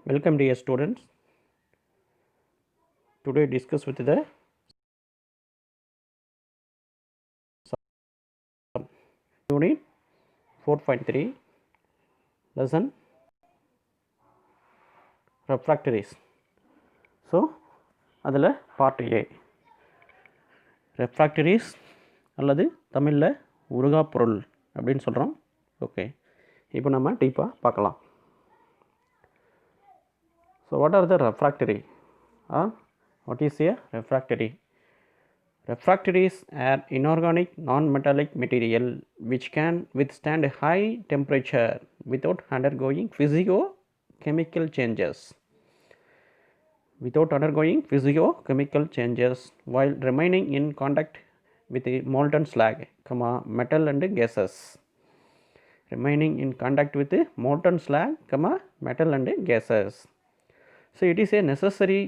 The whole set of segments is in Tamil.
Welcome dear students. Today discuss with the unit 4.3 lesson refractories. So அதில் part A refractories அல்லது தமிழில் உருகா பொருள் அப்படின்னு சொல்கிறோம். ஓகே, இப்போ நம்ம டீப்பாக பார்க்கலாம். So what are the refractory or what is a refractory? Refractories are inorganic non-metallic material which can withstand high temperature without undergoing physico-chemical changes. While remaining in contact with the molten slag, metal and gases. Metal and gases. So it is a necessary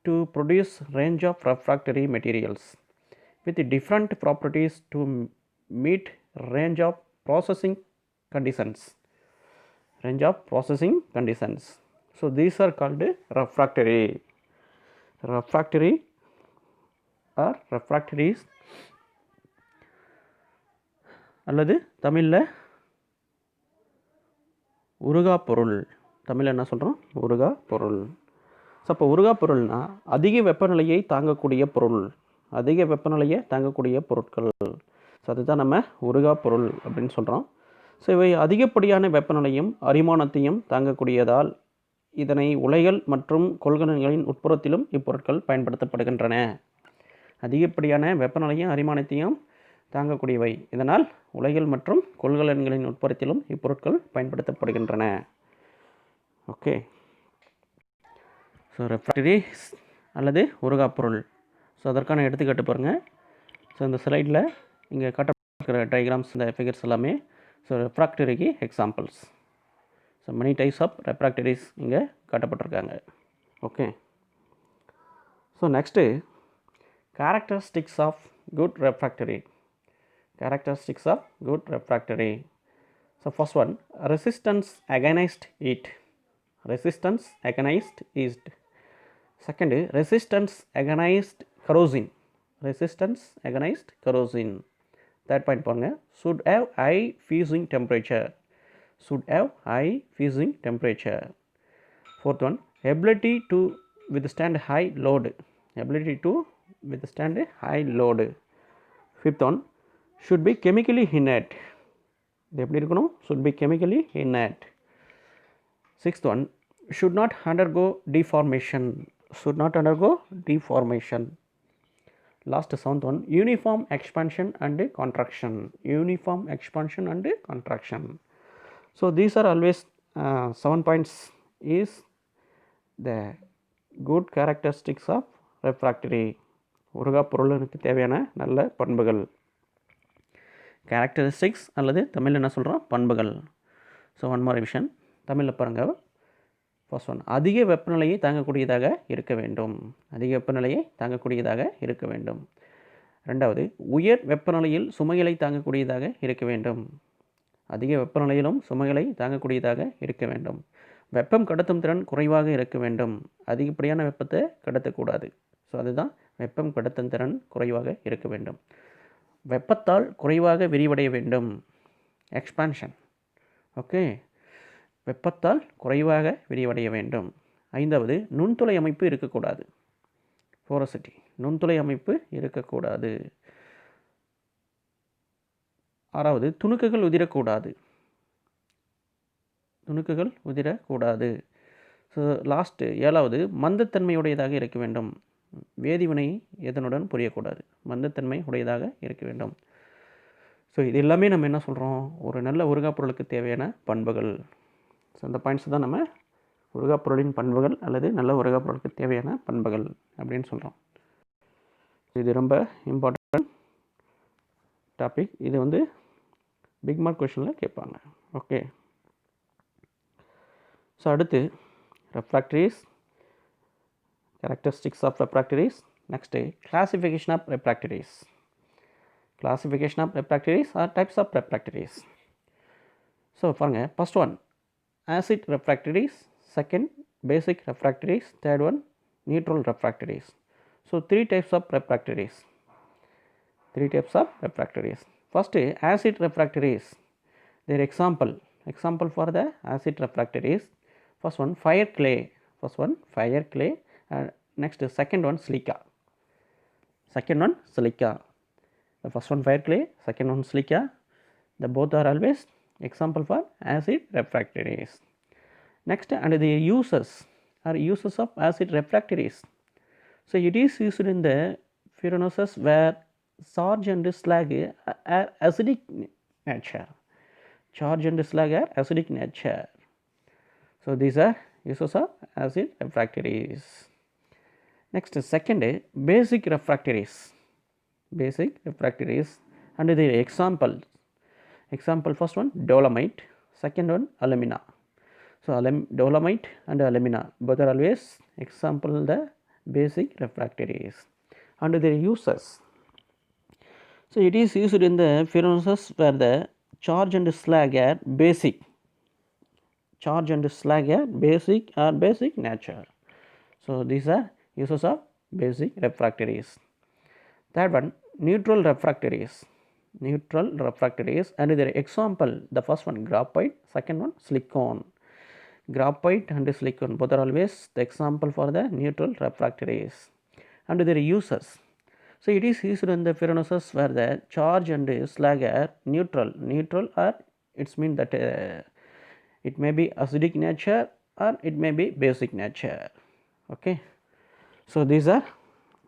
to produce range of refractory materials with different properties to meet range of processing conditions. So these are called refractories அல்லது தமிழில் உருகா பொருள். தமிழில் என்ன சொல்கிறோம்? உருகா பொருள். ஸோ அப்போ உருகா பொருள்னா அதிக வெப்பநிலையை தாங்கக்கூடிய பொருட்கள். ஸோ அதுதான் நம்ம உருகா பொருள் அப்படின்னு சொல்கிறோம். ஸோ இவை அதிகப்படியான வெப்பநிலையும் அரிமானத்தையும் தாங்கக்கூடியதால் இதனை உலைகள் மற்றும் கொள்கலன்களின் உட்புறத்திலும் இப்பொருட்கள் பயன்படுத்தப்படுகின்றன. அதிகப்படியான வெப்பநிலையும் அரிமானத்தையும் தாங்கக்கூடியவை. இதனால் உலைகள் மற்றும் கொள்கலன்களின் உட்புறத்திலும் இப்பொருட்கள் பயன்படுத்தப்படுகின்றன. ஓகே, ஸோ ரெஃப்ராக்டரிஸ் அல்லது உருகா பொருள். ஸோ அதற்கான எடுத்துக்காட்டு பாருங்கள். ஸோ இந்த ஸ்லைடில் இங்கே காட்டப்பட்டிருக்கிற டயக்ராம்ஸ், இந்த ஃபிகர்ஸ் எல்லாமே ஸோ ரெஃப்ராக்டரிக்கு examples. So many types of refractories இங்கே காட்டப்பட்டிருக்காங்க. Okay, so next characteristics of good refractory. So first one, resistance against heat. Second, resistance against corrosion. Third point பாருங்க, should have high fusing temperature. Fourth one, ability to withstand high load. Fifth one, should be chemically inert. இது எப்படி இருக்கணும்? should be chemically inert. Sixth one, should not undergo deformation. Last seventh one, uniform expansion and contraction. So these are always 7 points is the good characteristics of refractory. உருகா பொருளுக்கு தேவையான நல்ல பண்புகள். கேரக்டரிஸ்டிக்ஸ் அல்லது தமிழில் என்ன சொல்கிறோம்? பண்புகள். So one more revision. தமிழில் பாருங்கள். ஃபர்ஸ்ட் ஒன், அதிக வெப்பநிலையை தாங்கக்கூடியதாக இருக்க வேண்டும். ரெண்டாவது, உயர் வெப்பநிலையில் சுமைகளை தாங்கக்கூடியதாக இருக்க வேண்டும். வெப்பம் கடத்தும் திறன் குறைவாக இருக்க வேண்டும். அதிகப்படியான வெப்பத்தை கடத்தக்கூடாது. ஸோ அதுதான் வெப்பம் கடத்தும் திறன் குறைவாக இருக்க வேண்டும். வெப்பத்தால் குறைவாக விரிவடைய வேண்டும். எக்ஸ்பான்ஷன். ஓகே, வெப்பத்தால் குறைவாக விரிவடைய வேண்டும். ஐந்தாவது, நுண்துளை அமைப்பு இருக்கக்கூடாது. போரோசிட்டி, நுண்துளை அமைப்பு இருக்கக்கூடாது. ஆறாவது, துணுக்குகள் உதிரக்கூடாது. ஸோ லாஸ்ட்டு ஏழாவது, மந்தத்தன்மையுடையதாக இருக்க வேண்டும். வேதிவினை எதனுடன் புரியக்கூடாது, மந்தத்தன்மை உடையதாக இருக்க வேண்டும். ஸோ இது எல்லாமே நம்ம என்ன சொல்கிறோம்? ஒரு நல்ல உருகா பொருளுக்கு தேவையான பண்புகள். ஸோ அந்த பாயிண்ட்ஸ் தான் நம்ம உருகா பொருளின் பண்புகள் அல்லது நல்ல உருகா பொருளுக்கு தேவையான பண்புகள் அப்படின்னு சொல்கிறோம். இது ரொம்ப இம்பார்ட்டன்ட் டாபிக். இது வந்து பிக் மார்க் கொஷனில் கேட்பாங்க. ஓகே, ஸோ அடுத்து ரெஃப்ராக்டரிஸ், characteristics of refractories. Next, classification of refractories or types of refractories. So பாருங்க, first one acid refractories, second basic refractories, third one neutral refractories. So, three types of refractories. First, acid refractories. Their example for the acid refractories. First one fire clay, and next second one silica. The first one fire clay, second one silica. The both are always example for acid refractories. Next, and the uses of acid refractories. So, it is used in the furnaces where charge and slag are acidic nature. So, these are uses of acid refractories. Next, second, basic refractories. And the example first one dolomite, second one alumina. So, dolomite and alumina both are always example the basic refractories. And their uses. So, it is used in the furnaces where the charge and slag are basic. Or basic nature. So, these are uses of basic refractories. Third one neutral refractories. And their example, the first one graphite, second one silicon. Graphite and silicon both are always the example for the neutral refractories. And their uses. So, it is used in the furnaces where the charge and slag are neutral. Or it means that it may be acidic nature or it may be basic nature. Okay. So, these are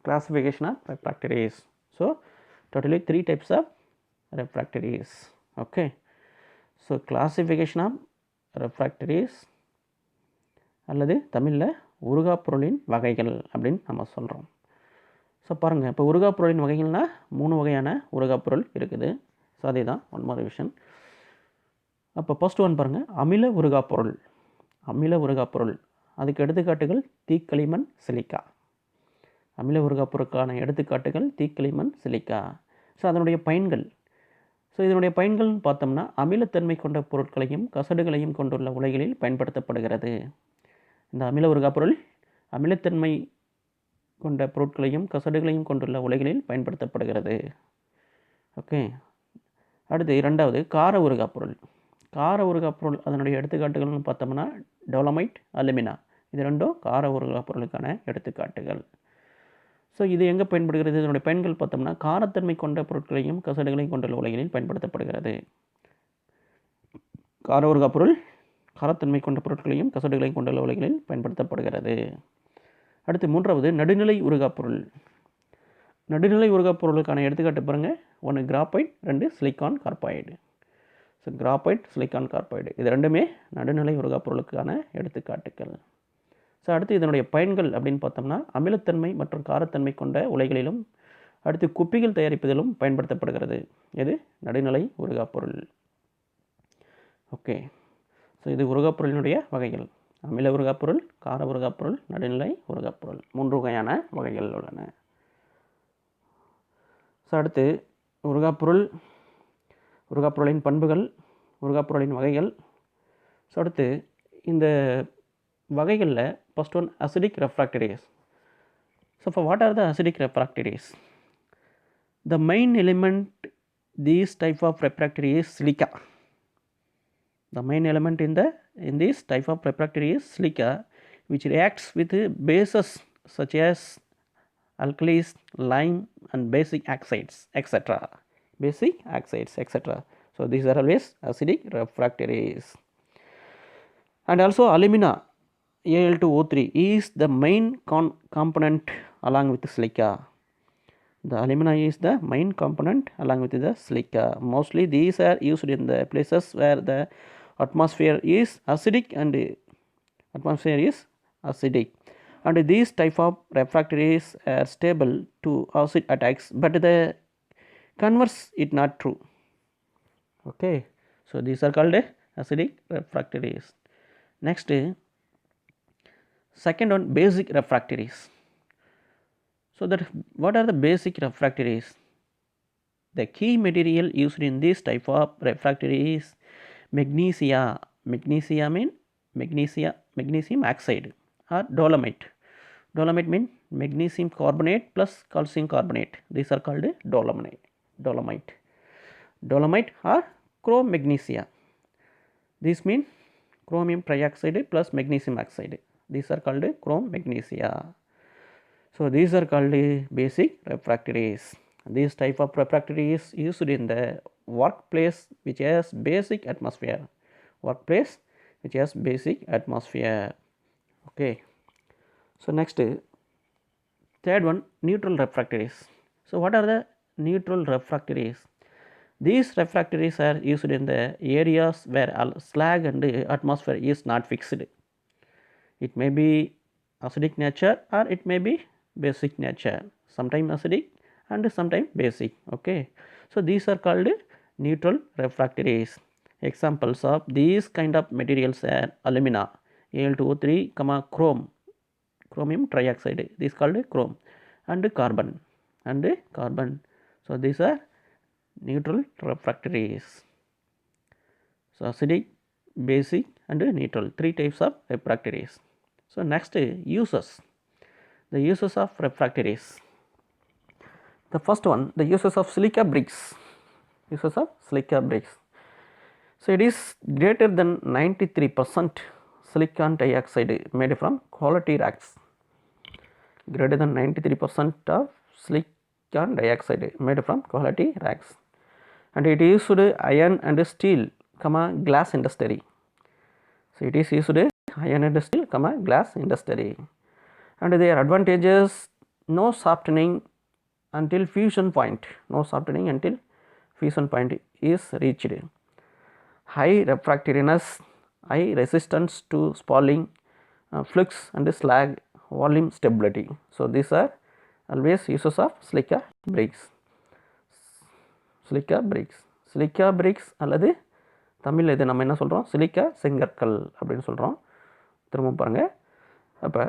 classification of refractories. So, totally three types of refractories. Okay. So, classification of refractories அல்லது தமிழில் உருகாப் பொருளின் வகைகள் அப்படின்னு நம்ம சொல்கிறோம். ஸோ பாருங்கள், இப்போ உருகாப் பொருளின் வகைகள்னால் 3 வகையான உருகாப் பொருள் இருக்குது. ஸோ அதே தான் ஒன் மோர் ரிவிஷன். அப்போ ஃபர்ஸ்ட் ஒன் பாருங்கள், அமில உருகாப் பொருள். அதுக்கு எடுத்துக்காட்டுகள் தீக்களிமண், சிலிக்கா. அமில உருகாப் பொருட்கான எடுத்துக்காட்டுகள் தீக்களிமண், சிலிக்கா. ஸோ அதனுடைய பயன்கள். ஸோ இதனுடைய பயன்கள்னு பார்த்தோம்னா அமிலத்தன்மை கொண்ட பொருட்களையும் கசடுகளையும் கொண்டுள்ள உலைகளில் பயன்படுத்தப்படுகிறது. இந்த அமில உருகாப் பொருள் அமிலத்தன்மை கொண்ட பொருட்களையும் கசடுகளையும் கொண்டுள்ள உலைகளில் பயன்படுத்தப்படுகிறது. ஓகே. அடுத்து இரண்டாவது கார உருகாப் பொருள். அதனுடைய எடுத்துக்காட்டுகள்னு பார்த்தோம்னா டோலமைட், அலுமினா. இது ரெண்டும் கார உருகாப் பொருளுக்கான எடுத்துக்காட்டுகள். ஸோ இது எங்கே பயன்படுகிறது? இதனுடைய பயன்கள் பார்த்தோம்னா காரத்தன்மை கொண்ட பொருட்களையும் கசடுகளையும் கொண்டுள்ள உலைகளில் பயன்படுத்தப்படுகிறது. கார உருகாப் பொருள் காரத்தன்மை கொண்ட பொருட்களையும் கசடுகளையும் கொண்டுள்ள உலைகளில் பயன்படுத்தப்படுகிறது. அடுத்து மூன்றாவது நடுநிலை உருகாப் பொருள். நடுநிலை உருகாப் பொருளுக்கான எடுத்துக்காட்டு பாருங்கள், ஒன்று graphite, 2 silicon carbide. So graphite, silicon carbide இது ரெண்டுமே நடுநிலை உருகாப் பொருளுக்கான எடுத்துக்காட்டுகள். ஸோ அடுத்து இதனுடைய பயன்கள் அப்படின்னு பார்த்தோம்னா அமிலத்தன்மை மற்றும் காரத்தன்மை கொண்ட உலைகளிலும் அடுத்து குப்பிகள் தயாரிப்பதிலும் பயன்படுத்தப்படுகிறது. இது நடுநிலை உருகாப் பொருள். ஓகே. ஸோ இது உருகாப் பொருளினுடைய வகைகள். அமில உருகாப் பொருள், கார உருகாப் பொருள், நடுநிலை உருகாப் பொருள் 3 வகையான வகைகள் உள்ளன. ஸோ அடுத்து உருகாப் பொருளின் பண்புகள், உருகாப் பொருளின் வகைகள். ஸோ அடுத்து இந்த வகைகளில் first one acidic refractories. So for what are the acidic refractories? The main element these type of refractory is silica. The main element in this type of refractory is silica, which reacts with bases such as alkalis, lime and basic oxides, etc. So these are always acidic refractories. And also alumina, Al2O3 is the main component along with silica. The alumina is the main component along with the silica. Mostly these are used in the places where the atmosphere is acidic and these type of refractories are stable to acid attacks, but the converse is not true. Okay. So these are called acidic refractories. Next, second one basic refractories. So that what are the basic refractories? The key material used in this type of refractory is magnesia mean magnesium oxide. or dolomite. Dolomite means magnesium carbonate plus calcium carbonate. These are called dolomite. Dolomite. Dolomite or chrome magnesia. These mean chromium trioxide plus magnesium oxide. These are called chrome magnesia. So these are called basic refractories. This type of refractory is used in the workplace which has basic atmosphere. Workplace which has basic atmosphere. Okay. So next, third one, neutral refractories. So what are the neutral refractories? These refractories are used in the areas where slag and atmosphere is not fixed. It may be acidic nature or it may be basic nature, sometimes acidic and sometimes basic. Okay. So these are called neutral refractories. Examples of these kind of materials are alumina, Al2O3, chrome, chromium trioxide, this is called chrome, and carbon. So these are neutral refractories. So acidic, basic and neutral, three types of refractories. So next, uses. The uses of refractories. The first one, the uses of silica bricks. Uses of silica bricks. So it is greater than 93% silicon dioxide made from quality racks. Greater than 93% of silicon dioxide made from quality racks. And it is used iron and steel, glass industry. So it is used iron and steel, glass industry. And their advantages: no softening until fusion point. No softening until fusion point is reached. High refractoriness, high resistance to spalling, flux and slag, volume stability. So these are always uses of silica bricks. Silica bricks. Silica bricks அல்லது தமிழில் இது நம்ம என்ன சொல்கிறோம், சிலிக்கா செங்கற்கள் அப்படின்னு சொல்கிறோம். திரும்ப பாருங்கள். அப்போ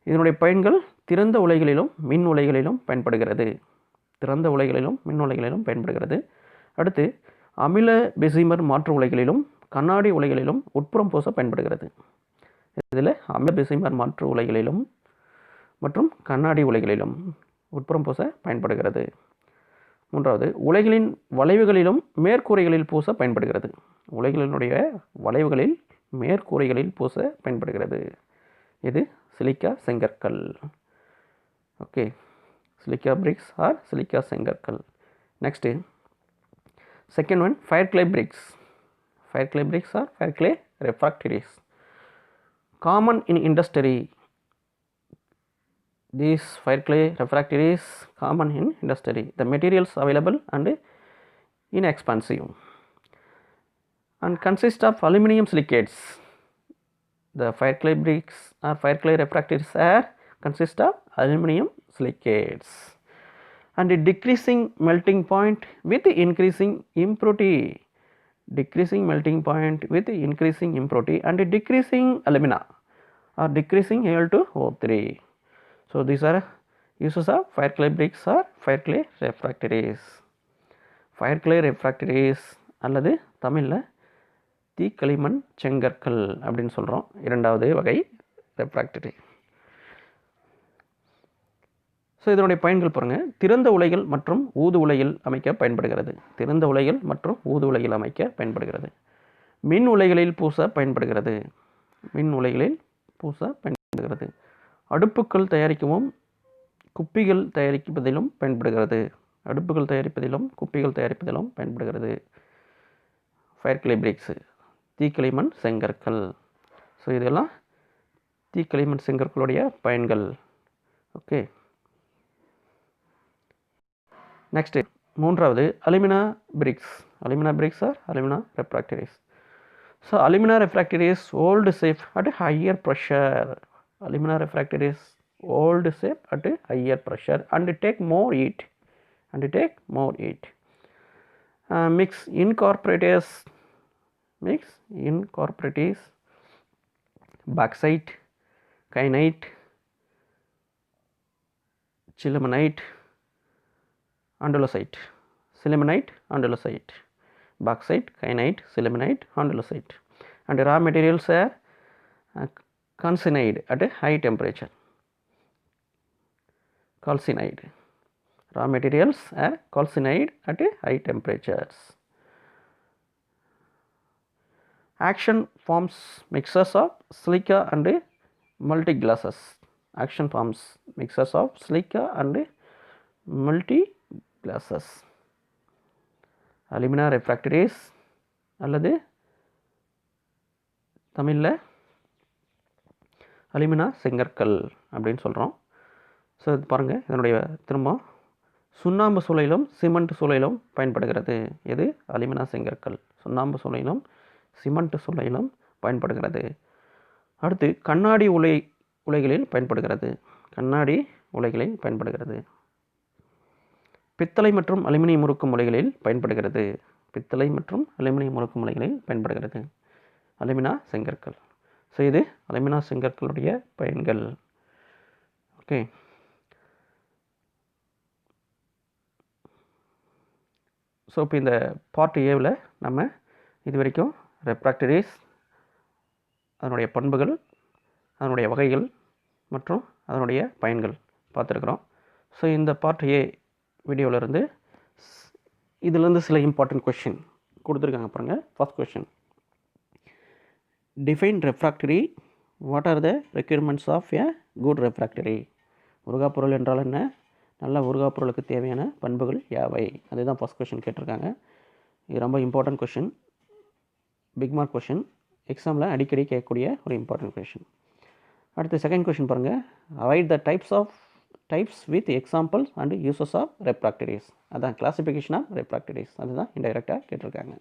இதனுடைய பயன்கள் திறந்த உலைகளிலும் மின் உலைகளிலும் பயன்படுகிறது. திறந்த உலைகளிலும் மின் உலைகளிலும் பயன்படுகிறது. அடுத்து அமில பெசிமர் மாற்று உலைகளிலும் கண்ணாடி உலைகளிலும் உட்புறம் பூச பயன்படுகிறது. இதில் அமில பெசிமர் மாற்று உலைகளிலும் மற்றும் கண்ணாடி உலைகளிலும் உட்புறம் பூச பயன்படுகிறது. மூன்றாவது, உலைகளின் வளைவுகளிலும் மேற்கூரைகளில் பூச பயன்படுகிறது. உலைகளினுடைய வளைவுகளில் மேற்கூரைகளில் பூச பயன்படுகிறது. இது சிலிக்கா செங்கற்கள். Okay, silica bricks are silica செங்கற்கள். Next second one, fire clay bricks. Fire clay bricks are fire clay refractories. Common in industry. These fire clay refractories common in industry. The materials available and inexpensive and consist of aluminum silicates. The fire clay bricks or fire clay refractories are consist of aluminum silicates and decreasing melting point with increasing impurity. Decreasing melting point with increasing impurity and decreasing alumina or decreasing Al2O3. So these are uses of fire clay bricks or fire clay refractories. Fire clay refractories அல்லது தமிழில் தீக்களிமண் செங்கற்கள் அப்படின்னு சொல்கிறோம். இரண்டாவது வகை ரெஃப்ராக்டரி. ஸோ இதனுடைய பயன்கள் பாருங்கள். திறந்த உலைகள் மற்றும் ஊது உலையில் அமைக்க பயன்படுகிறது. திறந்த உலைகள் மற்றும் ஊது உலையில் அமைக்க பயன்படுகிறது. மின் உலைகளில் பூச பயன்படுகிறது. மின் உலைகளில் பூச பயன்படுகிறது. அடுப்புகள் தயாரிக்கவும் குப்பிகள் தயாரிப்பதிலும் பயன்படுகிறது. அடுப்புகள் தயாரிப்பதிலும் குப்பிகள் தயாரிப்பதிலும் பயன்படுகிறது. ஃபயர் கிளே பிரிக்ஸ், தீக்களிமண் செங்கற்கள். ஸோ இதெல்லாம் தீக்களிமண் செங்கற்களுடைய பயன்கள். ஓகே, நெக்ஸ்ட்டு மூன்றாவது alumina bricks. Alumina bricks are alumina refractories. So alumina refractories hold safe at higher pressure. Alumina refractories hold shape at a higher pressure and take more heat. Mix incorporates bauxite, kyanite, sillimanite, andesite. Bauxite, kyanite, sillimanite, andesite. And raw materials are calcined at a high temperature. Calcined. Raw materials are calcined at a high temperatures. Action forms mixtures of silica and multiglasses. Action forms mixtures of silica and multiglasses. Alumina refractories அல்லது தமிழில் அலுமினா செங்கற்கள் அப்படின்னு சொல்கிறோம். ஸோ இது பாருங்கள், இதனுடைய திரும்ப சுண்ணாம்பு சூளையிலும் சிமெண்ட் சூளையிலும் பயன்படுகிறது. எது? அலுமினா செங்கற்கள் சுண்ணாம்பு சூளையிலும் சிமெண்ட் சூளையிலும் பயன்படுகிறது. அடுத்து கண்ணாடி உலைகளில் பயன்படுகிறது. கண்ணாடி உலைகளில் பயன்படுகிறது. பித்தளை மற்றும் அலுமினியம் உருக்கும் உலைகளில் பயன்படுகிறது. பித்தளை மற்றும் அலுமினியம் உருக்கும் உலைகளில் பயன்படுகிறது அலுமினா செங்கற்கள். ஸோ இது அலுமினா செங்கற்களுடைய பயன்கள். ஓகே, ஸோ இப்போ இந்த பார்ட் ஏவில் நம்ம இது வரைக்கும் ரெஃப்ராக்டரிஸ், அதனுடைய பண்புகள், அதனுடைய வகைகள் மற்றும் அதனுடைய பயன்கள் பார்த்துருக்குறோம். ஸோ இந்த பார்ட் ஏ வீடியோவிலேருந்து இதிலேருந்து சில இம்பார்ட்டன்ட் கொஷின் கொடுத்துருக்காங்க பாருங்கள். First question, define refractory, what are the requirements of a good refractory? உருகாப்பொருள் என்றால் என்ன? நல்ல உருகாப்பொருளுக்கு தேவையான பண்புகள் யாவை? அதுதான் ஃபர்ஸ்ட் கொஷின் கேட்டிருக்காங்க. இது ரொம்ப important question, big mark question, எக்ஸாமில் அடிக்கடி கேட்கக்கூடிய ஒரு இம்பார்ட்டன்ட் கொஷின். அடுத்து செகண்ட் கொஷின் பாருங்கள், avoid the types with examples and uses of refractories. அதான் கிளாசிஃபிகேஷன் ஆஃப் ரெஃப்ராக்டரிஸ், அதுதான் இன்டைரக்டாக கேட்டிருக்காங்க.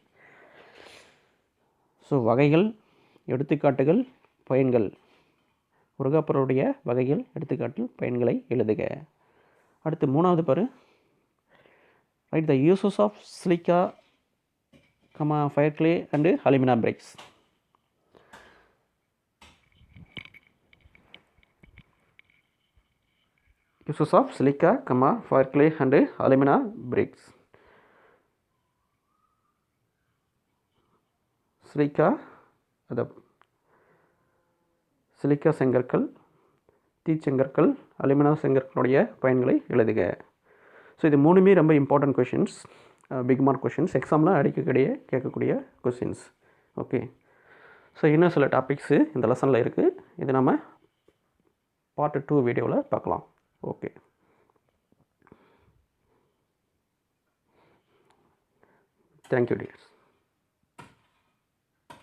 ஸோ வகைகள், எடுத்துக்காட்டுகள், பயன்கள், உருகாப்பொருளுடைய வகைகள், எடுத்துக்காட்டு, பயன்களை எழுதுக. அடுத்து மூணாவது பாரு, write the uses of silica, fire clay and alumina bricks. Uses of silica, fire clay and alumina bricks. Silica, அது சிலிக்கா செங்கற்கள், தீச்செங்கற்கள், அலுமினா செங்கற்களுடைய பயன்களை எழுதுக. ஸோ இது மூணுமே ரொம்ப important questions, big mark questions, எக்ஸாமில் அடிக்கடி கேட்கக்கூடிய கொஷின்ஸ். ஓகே, ஸோ இன்னும் சில டாபிக்ஸு இந்த லெசனில் இருக்குது. இது நம்ம பார்ட் 2 வீடியோவில் பார்க்கலாம். Okay, thank you tears.